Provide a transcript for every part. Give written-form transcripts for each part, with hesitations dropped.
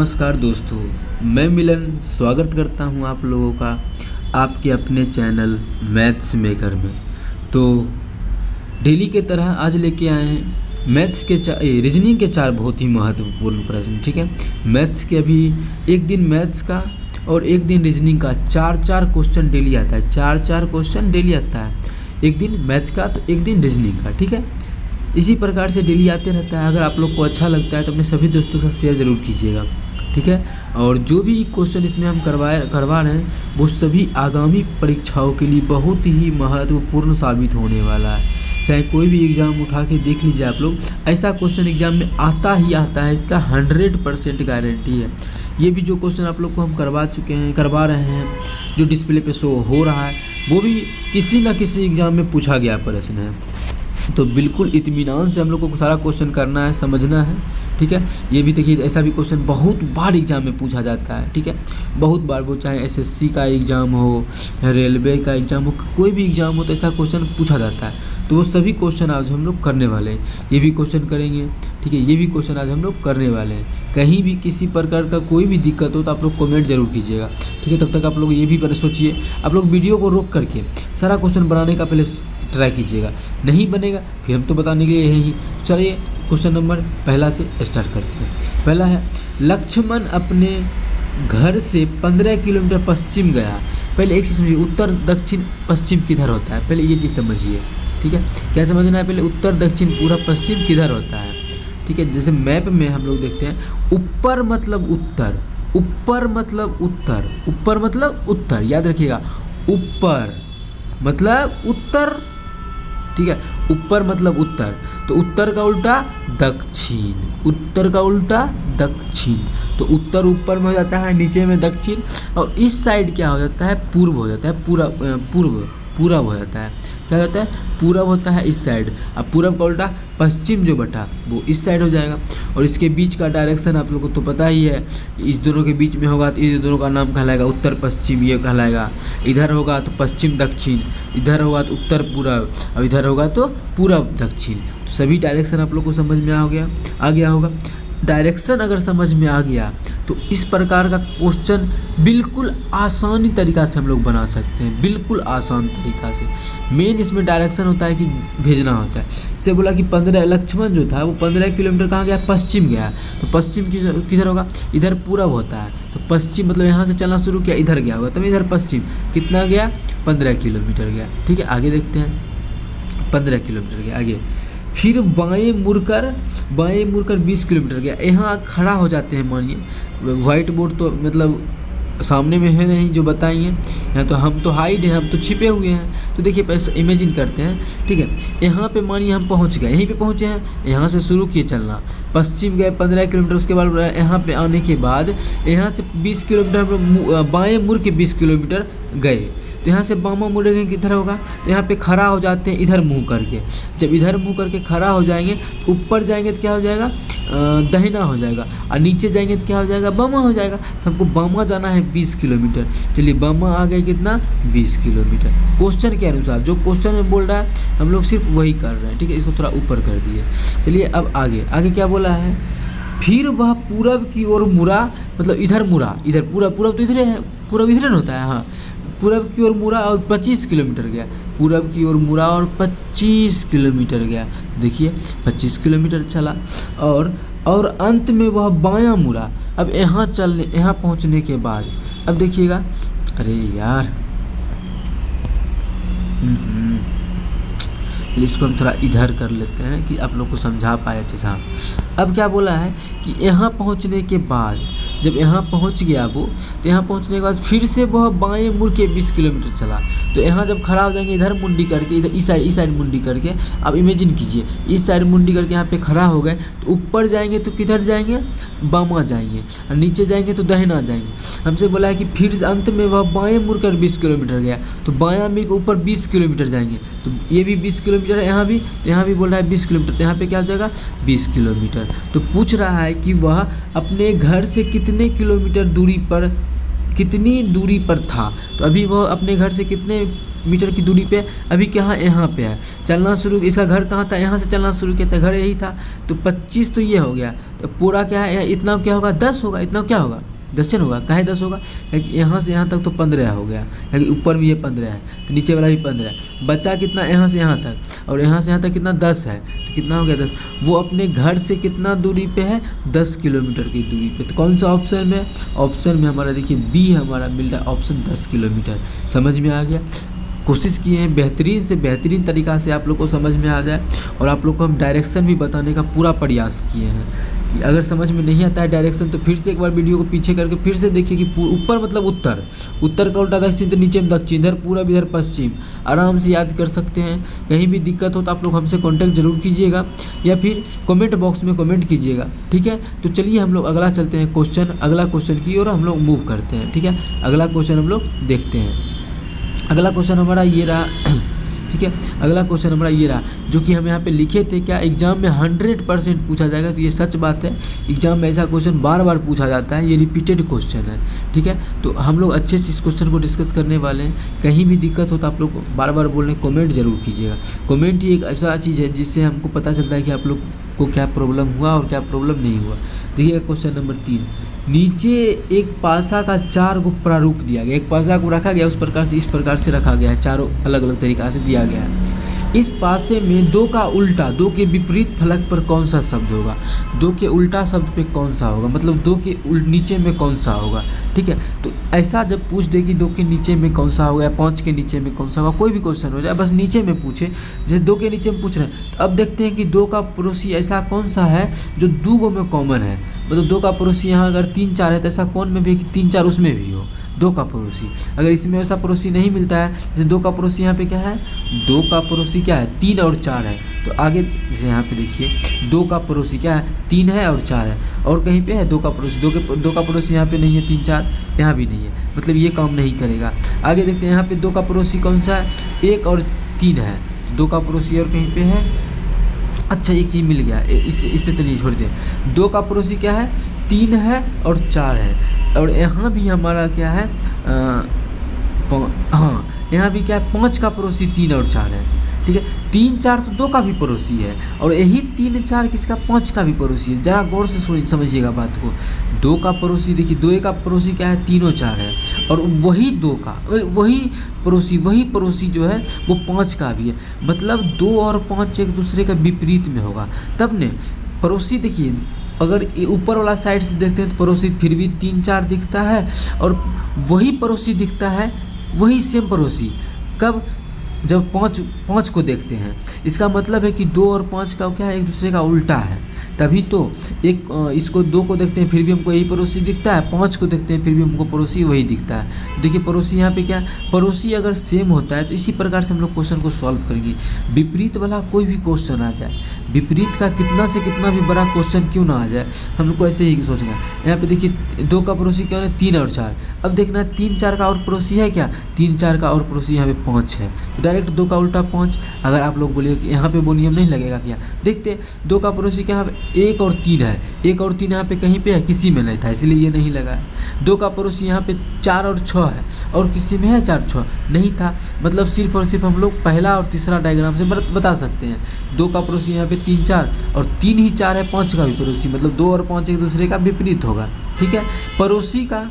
नमस्कार दोस्तों, मैं मिलन स्वागत करता हूं आप लोगों का आपके अपने चैनल मैथ्स मेकर में। तो डेली के तरह आज लेके आए हैं मैथ्स के रीजनिंग के 4 बहुत ही महत्वपूर्ण प्रश्न। ठीक है, मैथ्स के अभी एक दिन मैथ्स का और एक दिन रीजनिंग का 4 क्वेश्चन डेली आता है। 4 क्वेश्चन डेली आता है, एक दिन मैथ का तो एक दिन रीजनिंग का। ठीक है, इसी प्रकार से डेली आते रहता है। अगर आप लोग को अच्छा लगता है तो अपने सभी दोस्तों के साथ शेयर ज़रूर कीजिएगा। ठीक है, और जो भी क्वेश्चन इसमें हम करवा रहे हैं वो सभी आगामी परीक्षाओं के लिए बहुत ही महत्वपूर्ण साबित होने वाला है। चाहे कोई भी एग्ज़ाम उठा के देख लीजिए आप लोग, ऐसा क्वेश्चन एग्ज़ाम में आता ही आता है, इसका 100% गारंटी है। ये भी जो क्वेश्चन आप लोग को हम करवा रहे हैं, जो डिस्प्ले पे शो हो रहा है, वो भी किसी न किसी एग्ज़ाम में पूछा गया प्रश्न है। तो बिल्कुल इत्मीनान से हम लोग को सारा क्वेश्चन करना है, समझना है। ठीक है, ये भी देखिए ऐसा भी क्वेश्चन बहुत बार एग्जाम में पूछा जाता है। ठीक है, बहुत बार, वो चाहे एसएससी का एग्ज़ाम हो, रेलवे का एग्ज़ाम हो, कोई भी एग्ज़ाम हो तो ऐसा क्वेश्चन पूछा जाता है। तो वो सभी क्वेश्चन आज हम लोग करने वाले हैं। ये भी क्वेश्चन करेंगे। ठीक है, ये भी क्वेश्चन आज हम लोग करने वाले हैं। कहीं भी किसी प्रकार का कोई भी दिक्कत हो तो आप लोग कमेंट जरूर कीजिएगा। ठीक है, तब तक आप लोग ये भी सोचिए, आप लोग वीडियो को रोक करके सारा क्वेश्चन बनाने का पहले ट्राई कीजिएगा। नहीं बनेगा फिर हम तो बताने के लिए यही। चलिए क्वेश्चन नंबर पहला से स्टार्ट करते हैं। पहला है, लक्ष्मण अपने घर से 15 किलोमीटर पश्चिम गया। पहले एक चीज़ समझिए, उत्तर दक्षिण पश्चिम किधर होता है, पहले ये चीज़ समझिए। ठीक है, क्या समझना है, पहले उत्तर दक्षिण पूरा पश्चिम किधर होता है। ठीक है, जैसे मैप में हम लोग देखते हैं, ऊपर मतलब उत्तर, ऊपर मतलब उत्तर, ऊपर मतलब उत्तर, याद रखिएगा, ऊपर मतलब उत्तर। ठीक है, ऊपर मतलब उत्तर, तो उत्तर का उल्टा दक्षिण, उत्तर का उल्टा दक्षिण। तो उत्तर ऊपर में हो जाता है, नीचे में दक्षिण, और इस साइड क्या हो जाता है, पूर्व हो जाता है, पूरब हो जाता है। क्या होता है, पूरब होता है इस साइड। अब पूरब का उल्टा पश्चिम जो बटा वो इस साइड हो जाएगा। और इसके बीच का डायरेक्शन आप लोगों को तो पता ही है, इस दोनों के बीच में होगा तो इस दोनों का नाम कहलाएगा उत्तर पश्चिम, ये कहलाएगा। इधर होगा तो पश्चिम दक्षिण, इधर होगा तो उत्तर पूरब, और इधर होगा तो पूरब दक्षिण। तो सभी डायरेक्शन आप लोग को समझ में आ गया होगा। डायरेक्शन अगर समझ में आ गया तो इस प्रकार का क्वेश्चन बिल्कुल आसानी तरीक़ा से हम लोग बना सकते हैं, बिल्कुल आसान तरीक़ा से। मेन इसमें डायरेक्शन होता है कि भेजना होता है। जैसे बोला कि 15, लक्ष्मण जो था वो 15 किलोमीटर कहाँ गया, पश्चिम गया। तो पश्चिम किधर होगा, इधर पूरब होता है। तो पश्चिम मतलब यहाँ से चलना शुरू किया, इधर गया होगा, तब इधर पश्चिम कितना गया, 15 किलोमीटर गया। ठीक है, आगे देखते हैं, 15 किलोमीटर गया। आगे फिर बाएं मुड़कर 20 किलोमीटर गया। यहाँ खड़ा हो जाते हैं, मानिए वाइट बोर्ड तो मतलब सामने में है नहीं जो बताएंगे, यहाँ तो हम तो हाइड हैं, हम तो छिपे हुए हैं। तो देखिए पैसे इमेजिन करते हैं। ठीक है, यहाँ पे मानिए हम पहुँच गए, यहीं पे पहुँचे हैं, यहाँ से शुरू किए चलना, पश्चिम गए 15 किलोमीटर। उसके बाद यहाँ पे आने के बाद यहाँ से 20 किलोमीटर बाएँ मुड़ के 20 किलोमीटर गए। तो यहाँ से बामा मुड़ेंगे किधर होगा, तो यहाँ पे खड़ा हो जाते हैं इधर मुंह करके। जब इधर मुंह करके खड़ा हो जाएंगे तो ऊपर जाएंगे तो क्या हो जाएगा, दहिना हो जाएगा, और नीचे जाएंगे तो क्या हो जाएगा, बामा हो जाएगा। तो हमको बामा जाना है 20 किलोमीटर। चलिए बामा आ गया कितना, 20 किलोमीटर। क्वेश्चन के अनुसार जो क्वेश्चन में बोल रहा है हम लोग सिर्फ वही कर रहे हैं। ठीक है, इसको थोड़ा ऊपर कर दिए। चलिए अब आगे क्या बोला है, फिर वह पूरब की ओर मुड़ा, मतलब इधर मुड़ा, इधर पूरब तो इधर है, पूरब इधर होता है। हाँ, पूरब की ओर मुड़ा और 25 किलोमीटर गया। पूरब की ओर मुड़ा और 25 किलोमीटर गया। देखिए 25 किलोमीटर चला, और अंत में वह बायां मुड़ा। अब यहाँ पहुँचने के बाद अब देखिएगा, अरे यार इसको हम थोड़ा इधर कर लेते हैं कि आप लोग को समझा पाए अच्छे से। अब क्या बोला है कि यहाँ पहुँचने के बाद, जब यहाँ पहुँच गया वो, तो यहाँ पहुँचने के बाद फिर से वह बाएं मुड़ के 20 किलोमीटर चला। तो यहाँ जब खड़ा हो जाएंगे इधर मुंडी करके, इधर इस साइड मुंडी करके, अब इमेजिन कीजिए इस साइड मुंडी करके यहाँ पे खड़ा हो गए, तो ऊपर जाएंगे तो किधर जाएंगे, बामा जाएंगे, और नीचे जाएंगे तो दहिना जाएंगे। हमसे बोला है कि फिर अंत में वह बाएं मुड़कर 20 किलोमीटर गया। तो बायां में ऊपर 20 किलोमीटर जाएंगे, तो ये भी 20 किलोमीटर है, यहाँ भी बोल रहा है 20 किलोमीटर, तो यहाँ पे क्या हो जाएगा, 20 किलोमीटर। तो पूछ रहा है कि वह अपने घर से कितनी दूरी पर था। तो अभी वह अपने घर से कितने मीटर की दूरी पे, अभी कहाँ यहाँ पे है, चलना शुरू, इसका घर कहाँ था, यहाँ से चलना शुरू किया था, घर यही था, तो 25 तो ये हो गया, तो पूरा क्या है, इतना क्या होगा, 10 होगा, इतना क्या होगा, 10 होगा, काहे 10 होगा, क्योंकि यहाँ से यहाँ तक तो 15 हो गया, क्योंकि ऊपर में ये 15 है, तो नीचे वाला भी 15 है, बचा कितना, यहाँ से यहाँ तक, और यहाँ से यहाँ तक कितना, 10 है, तो कितना हो गया 10, वो अपने घर से कितना दूरी पे है, 10 किलोमीटर की दूरी पे। तो कौन सा ऑप्शन में, ऑप्शन में हमारा देखिए बी हमारा मिल रहा है, ऑप्शन 10 किलोमीटर। समझ में आ गया। कोशिश किए हैं बेहतरीन से बेहतरीन तरीक़ा से आप लोग को समझ में आ जाए, और आप लोग को हम डायरेक्शन भी बताने का पूरा प्रयास किए हैं। अगर समझ में नहीं आता है डायरेक्शन तो फिर से एक बार वीडियो को पीछे करके फिर से देखिए कि ऊपर मतलब उत्तर, उत्तर का उल्टा दक्षिण, तो नीचे में दक्षिण, इधर पूरब इधर पश्चिम, आराम से याद कर सकते हैं। कहीं भी दिक्कत हो तो आप लोग हमसे कांटेक्ट जरूर कीजिएगा, या फिर कमेंट बॉक्स में कमेंट कीजिएगा, ठीक है। तो चलिए हम लोग अगला चलते हैं क्वेश्चन, अगला क्वेश्चन की ओर हम लोग मूव करते हैं, ठीक है। अगला क्वेश्चन हम लोग देखते हैं। अगला क्वेश्चन हमारा ये रहा, ठीक है। अगला क्वेश्चन हमारा ये रहा, जो कि हम यहाँ पे लिखे थे, क्या एग्जाम में 100% पूछा जाएगा, तो ये सच बात है। एग्जाम में ऐसा क्वेश्चन बार बार पूछा जाता है, ये रिपीटेड क्वेश्चन है, ठीक है। तो हम लोग अच्छे से इस क्वेश्चन को डिस्कस करने वाले हैं। कहीं भी दिक्कत हो तो आप लोग बार बार बोलने कमेंट जरूर कीजिएगा। कमेंट ही एक ऐसा चीज़ है जिससे हमको पता चलता है कि आप लोग को क्या प्रॉब्लम हुआ और क्या प्रॉब्लम नहीं हुआ। देखिएगा क्वेश्चन नंबर 3, नीचे एक पासा का 4 गो प्रारूप दिया गया, एक पासा को रखा गया, उस प्रकार से इस प्रकार से रखा गया है, चारों अलग अलग तरीक़ा से दिया गया है। इस पासे में 2 का उल्टा, 2 के विपरीत फलक पर कौन सा शब्द होगा, 2 के उल्टा शब्द पे कौन सा होगा, मतलब 2 के नीचे में कौन सा होगा, ठीक है। तो ऐसा जब पूछ दे कि 2 के नीचे में कौन सा होगा या 5 के नीचे में कौन सा होगा, कोई भी क्वेश्चन हो जाए, बस नीचे में पूछे, जैसे 2 के नीचे में पूछ रहे हैं, तो अब देखते हैं कि 2 का पड़ोसी ऐसा कौन सा है जो 2 गो में कॉमन है, मतलब 2 का पड़ोसी यहाँ अगर 3 4 है तो ऐसा कौन में भी कि 3 4 उसमें भी हो 2 का पड़ोसी। अगर इसमें ऐसा पड़ोसी नहीं मिलता है, जैसे 2 का पड़ोसी यहाँ पे क्या है, 2 का पड़ोसी क्या है, 3 और 4 है, तो आगे जैसे यहाँ पे देखिए 2 का पड़ोसी क्या है, 3 है और 4 है, और कहीं पे है 2 का पड़ोसी, 2 का पड़ोसी यहाँ पे नहीं है, 3 4 यहाँ भी नहीं है, मतलब ये काम नहीं करेगा। आगे देखते हैं यहाँ पे 2 का पड़ोसी कौन सा है, 1 और 3 है, 2 का पड़ोसी और कहीं पे है, अच्छा एक चीज़ मिल गया, इससे चलिए छोड़ दें। 2 का पड़ोसी क्या है, 3 है और 4 है, और यहाँ भी हमारा क्या है, हाँ यहाँ भी क्या है, 5 का पड़ोसी 3 और 4 है, ठीक है। 3 4 तो 2 का भी पड़ोसी है, और यही 3 4 किसका, 5 का भी पड़ोसी है। ज़रा गौर से समझिएगा बात को। 2 का पड़ोसी देखिए, 2 का पड़ोसी क्या है, 3 और 4 है, और वही 2 का वही पड़ोसी जो है वो 5 का भी है, मतलब 2 और 5 एक दूसरे के विपरीत में होगा, तब ने पड़ोसी देखिए, अगर ऊपर वाला साइड से देखते हैं तो पड़ोसी फिर भी 3 4 दिखता है, और वही पड़ोसी दिखता है, वही सेम पड़ोसी कब, जब 5 को देखते हैं। इसका मतलब है कि 2 और 5 का क्या है, एक दूसरे का उल्टा है, तभी तो एक इसको 2 को देखते हैं फिर भी हमको यही पड़ोसी दिखता है, 5 को देखते हैं फिर भी हमको पड़ोसी वही दिखता है। देखिए पड़ोसी यहाँ पे क्या है, पड़ोसी अगर सेम होता है तो इसी प्रकार से हम लोग क्वेश्चन को सॉल्व करेंगे। विपरीत वाला कोई भी क्वेश्चन आ जाए, विपरीत का कितना से कितना भी बड़ा क्वेश्चन क्यों ना आ जाए, हम लोग को ऐसे ही सोचना है। यहाँ पे देखिए 2 का पड़ोसी क्या है, 3 और 4, अब देखना है 3 4 का और पड़ोसी है क्या, 3 4 का और पड़ोसी यहाँ पे 5 है, तो डायरेक्ट 2 का उल्टा 5। अगर आप लोग बोलिए कि यहाँ पे वो नियम नहीं लगेगा क्या, देखते 2 का पड़ोसी क्या है, 1 और 3 है, 1 और 3 यहाँ पे कहीं पे है, किसी में नहीं था, इसलिए ये नहीं लगा है। 2 का पड़ोसी यहाँ पे 4 और 6 है, और किसी में है 4 6 नहीं था, मतलब सिर्फ और सिर्फ हम लोग पहला और तीसरा डायग्राम से बता सकते हैं। 2 का पड़ोसी यहाँ पे 3 4 और 3 ही 4 है, 5 का भी पड़ोसी, मतलब 2 और 5 एक दूसरे का विपरीत होगा, ठीक है। पड़ोसी का,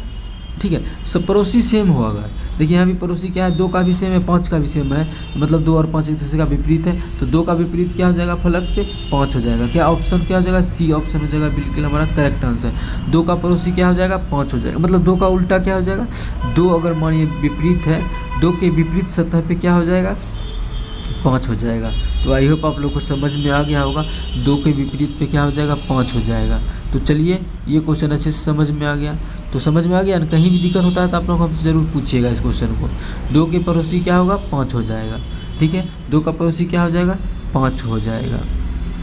ठीक है, सब पड़ोसी सेम हो, अगर देखिए यहाँ भी पड़ोसी क्या है, 2 का भी सेम है, 5 का भी सेम है, तो मतलब 2 और 5 एक दूसरे का विपरीत है, तो 2 का विपरीत क्या हो जाएगा, फलक पे 5 हो जाएगा। क्या ऑप्शन क्या हो जाएगा, सी ऑप्शन हो जाएगा, बिल्कुल हमारा करेक्ट आंसर। 2 का पड़ोसी क्या हो जाएगा, 5 हो जाएगा, मतलब 2 का उल्टा क्या हो जाएगा, 2 अगर मानिए विपरीत है, 2 के विपरीत सतह पे क्या हो जाएगा, 5 हो जाएगा। तो आई होप आप लोग को समझ में आ गया होगा, 2 के विपरीत पे क्या हो जाएगा, 5 हो जाएगा। तो चलिए ये क्वेश्चन अच्छे से समझ में आ गया, तो समझ में आ गया ना, कहीं भी दिक्कत होता है तो आप लोग हमसे ज़रूर पूछिएगा इस क्वेश्चन को। 2 के पड़ोसी क्या होगा, 5 हो जाएगा, ठीक है, 2 का पड़ोसी क्या हो जाएगा, 5 हो जाएगा।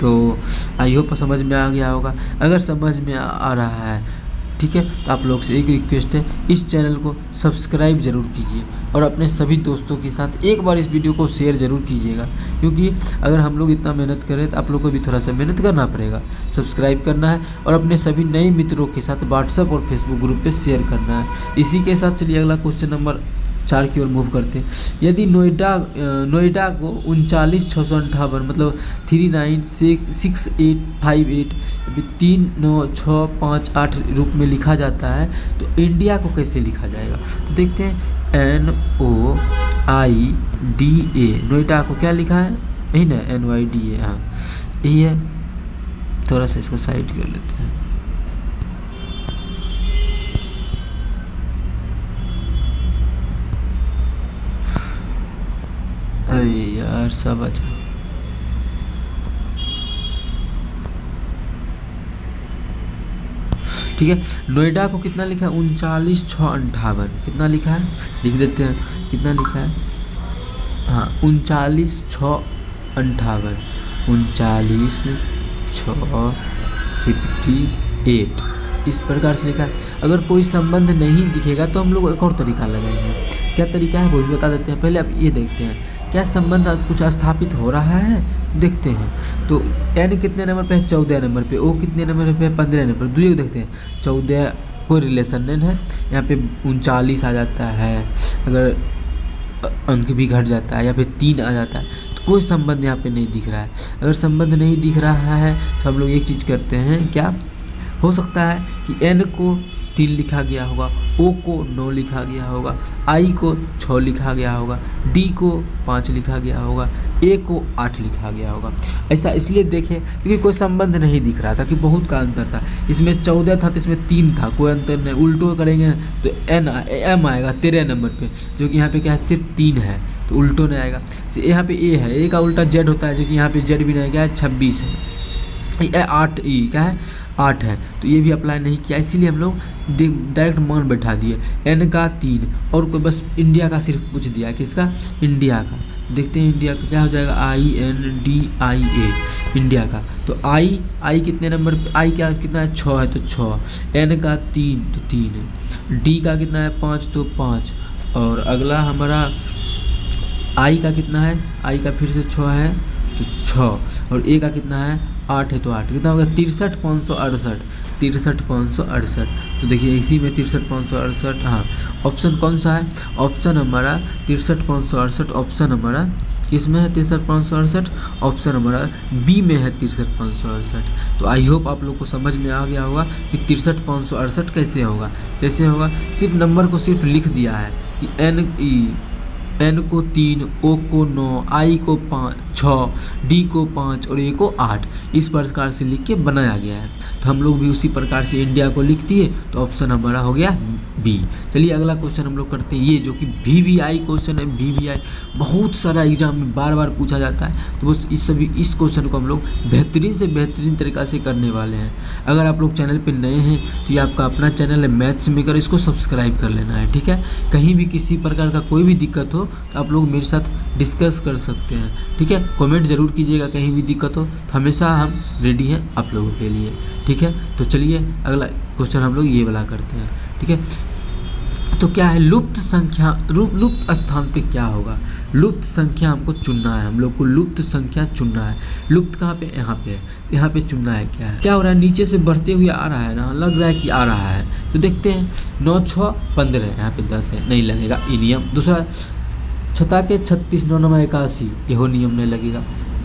तो आई होप समझ में आ गया होगा। अगर समझ में आ रहा है, ठीक है, तो आप लोग से एक रिक्वेस्ट है, इस चैनल को सब्सक्राइब ज़रूर कीजिए, और अपने सभी दोस्तों के साथ एक बार इस वीडियो को शेयर ज़रूर कीजिएगा, क्योंकि अगर हम लोग इतना मेहनत करें तो आप लोग को भी थोड़ा सा मेहनत करना पड़ेगा, सब्सक्राइब करना है, और अपने सभी नए मित्रों के साथ व्हाट्सएप और फेसबुक ग्रुप पे शेयर करना है। इसी के साथ चलिए अगला क्वेश्चन नंबर 4 की ओर मूव करते हैं। यदि नोएडा को 39,658 मतलब 396858 39658 रूप में लिखा जाता है, तो इंडिया को कैसे लिखा जाएगा? तो देखते हैं NOIDA, नोएडा को क्या लिखा है? यही ना NOIDA, हाँ यही है। थोड़ा सा इसको साइड कर लेते हैं। अरे यार सब अच्छा, ठीक है। नोएडा को कितना लिखा है? 39,658। कितना लिखा है लिख देते हैं, कितना लिखा है? हाँ 39,658, 39,658 इस प्रकार से लिखा है। अगर कोई संबंध नहीं दिखेगा तो हम लोग एक और तरीका लगाएंगे। क्या तरीका है वो भी बता देते हैं। पहले अब ये देखते हैं क्या संबंध कुछ स्थापित हो रहा है, देखते हैं। तो n कितने नंबर पे है? 14 नंबर पे। O कितने नंबर पे है? 15 नंबर। दूसरे को देखते हैं, 14 कोई रिलेशन नहीं है, यहाँ पे 39 आ जाता है, अगर अंक भी घट जाता है या फिर 3 आ जाता है, तो कोई संबंध यहाँ पे नहीं दिख रहा है। अगर संबंध नहीं दिख रहा है तो हम लोग एक चीज़ करते हैं, क्या हो सकता है कि n को 3 लिखा गया होगा, O को 9 लिखा गया होगा, I को 6 लिखा गया होगा, D को 5 लिखा गया होगा, A को 8 लिखा गया होगा। ऐसा इसलिए देखें क्योंकि कोई संबंध नहीं दिख रहा था, कि बहुत का अंतर था। इसमें 14 था तो इसमें 3 था, कोई अंतर नहीं। उल्टो करेंगे तो M आएगा 13 नंबर पे, जो कि यहाँ पे क्या है? सिर्फ 3 है, तो उल्टो नहीं आएगा। यहाँ पे A है, A का उल्टा Z होता है, जो कि यहाँ पे Z भी नहीं, क्या है? 26 है। 8 क्या है? 8 है, तो ये भी अप्लाई नहीं किया, इसीलिए हम लोग डायरेक्ट मान बैठा दिए। n का 3 और कोई बस इंडिया का सिर्फ पूछ दिया, किसका? इंडिया का। देखते हैं इंडिया का क्या हो जाएगा, INDIA इंडिया का। तो I कितने नंबर पे, I क्या कितना है? 6 है, तो 6। N का 3 तो 3 है। D का कितना है? 5 तो 5। और अगला हमारा I का कितना है? I का फिर से 6 है तो 6। और A का कितना है? 8 है तो 8। कितना होगा? 63,568, 63,568। तो देखिए इसी में 63,568, हाँ ऑप्शन कौन सा है? ऑप्शन हमारा 63,568, ऑप्शन हमारा किसमें है? 63,568, ऑप्शन हमारा बी में है 63,568। तो आई होप आप लोग को समझ में आ गया होगा कि 63,568 कैसे होगा। कैसे होगा? सिर्फ नंबर को सिर्फ लिख दिया है कि n को 3, O को 9, I को 6, D को 5 और A को 8 इस प्रकार से लिख के बनाया गया है। तो हम लोग भी उसी प्रकार से इंडिया को लिख दिए, तो ऑप्शन हमारा हो गया बी। चलिए अगला क्वेश्चन हम लोग करते हैं, ये जो कि VVI क्वेश्चन है। VVI बहुत सारा एग्जाम में बार बार पूछा जाता है, तो बस इस क्वेश्चन को हम लोग बेहतरीन से बेहतरीन तरीक़ा से करने वाले हैं। अगर आप लोग चैनल पर नए हैं तो ये आपका अपना चैनल है मैथ्स मेकर, इसको सब्सक्राइब कर लेना है, ठीक है। कहीं भी किसी प्रकार का कोई भी दिक्कत हो तो आप लोग मेरे साथ डिस्कस कर सकते हैं, ठीक है। कमेंट ज़रूर कीजिएगा, कहीं भी दिक्कत हो तो हमेशा हम रेडी हैं आप लोगों के लिए, ठीक है। तो चलिए अगला क्वेश्चन हम लोग ये वाला करते हैं, ठीक है। तो क्या है? लुप्त स्थान पे क्या होगा? लुप्त संख्या हमको चुनना है, हम लोग को लुप्त संख्या चुनना है। लुप्त कहाँ पे? यहाँ पे। यहाँ पे चुनना है। क्या हो रहा है? नीचे से बढ़ते हुए आ रहा है ना, लग रहा है कि आ रहा है, तो देखते हैं। 9 6 15, यहाँ पे 10 है, नहीं लगेगा ये नियम। दूसरा 6 के 36, 9 9 81, यहो नियम नहीं लगेगा।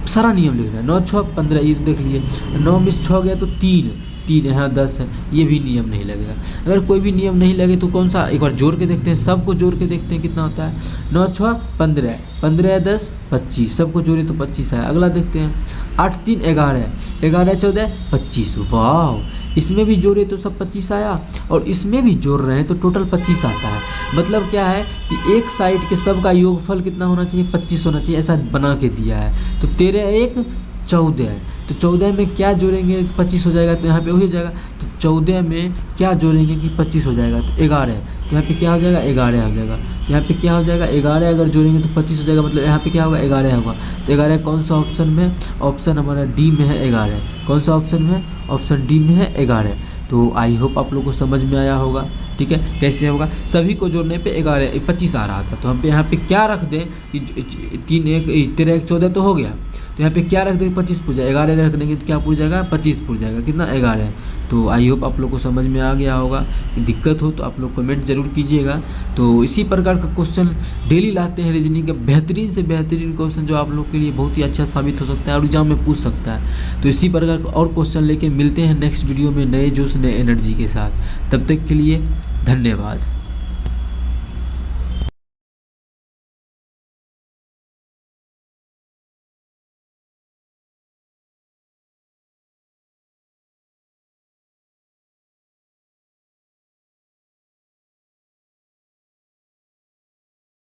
सारा नियम लिखना है। 9 6 15, ये देख लीजिए। 9 में 6 गया तो 3 यहाँ 10 है, ये भी नियम नहीं लगेगा। अगर कोई भी नियम नहीं लगे तो कौन सा? एक बार जोड़ के देखते हैं, सबको जोड़ के देखते हैं कितना होता है। 9 6 15, 15 10 25, सबको जोड़े तो 25 है। अगला देखते हैं। 8 3 11, 11 14 25, वाह, इसमें भी जोड़े तो सब 25 आया, और इसमें भी जोड़ रहे हैं तो टोटल 25 आता है। मतलब क्या है कि एक साइड के सब का योगफल कितना होना चाहिए? 25 होना चाहिए, ऐसा बना के दिया है। तो 13 1 14 है, तो 14 में क्या जोड़ेंगे? 25 हो जाएगा, तो यहाँ पे वही हो जाएगा। तो 14 में क्या जोड़ेंगे कि 25 हो जाएगा? तो 11 है, तो यहाँ पे क्या हो जाएगा? 11 हो जाएगा। तो यहाँ पे क्या हो जाएगा? 11 अगर जोड़ेंगे तो 25 हो जाएगा, मतलब यहाँ पे क्या होगा? 11 होगा। तो 11 कौन सा ऑप्शन में? ऑप्शन हमारा डी में है 11। कौन सा ऑप्शन में? ऑप्शन डी में है 11। तो आई होप आप लोग को समझ में आया होगा, ठीक है। कैसे होगा? सभी को जोड़ने पे 25 आ रहा था, तो हम पे यहाँ पे क्या रख दें कि 3 1 13 1 14 तो हो गया। तो यहाँ पे क्या रख देंगे 25 पुर जाएगा, 11 रख देंगे तो क्या पुर जाएगा 25 पुर जाएगा, कितना 11। तो आई होप आप लोग को समझ में आ गया होगा। दिक्कत हो तो आप लोग कमेंट जरूर कीजिएगा। तो इसी प्रकार का क्वेश्चन डेली लाते हैं रीजनिंग के, बेहतरीन से बेहतरीन क्वेश्चन जो आप लोग के लिए बहुत ही अच्छा साबित हो सकता है और एग्जाम में पूछ सकता है। तो इसी प्रकार का और क्वेश्चन लेके मिलते हैं नेक्स्ट वीडियो में नए जोश नए एनर्जी के साथ। तब तक के लिए धन्यवाद।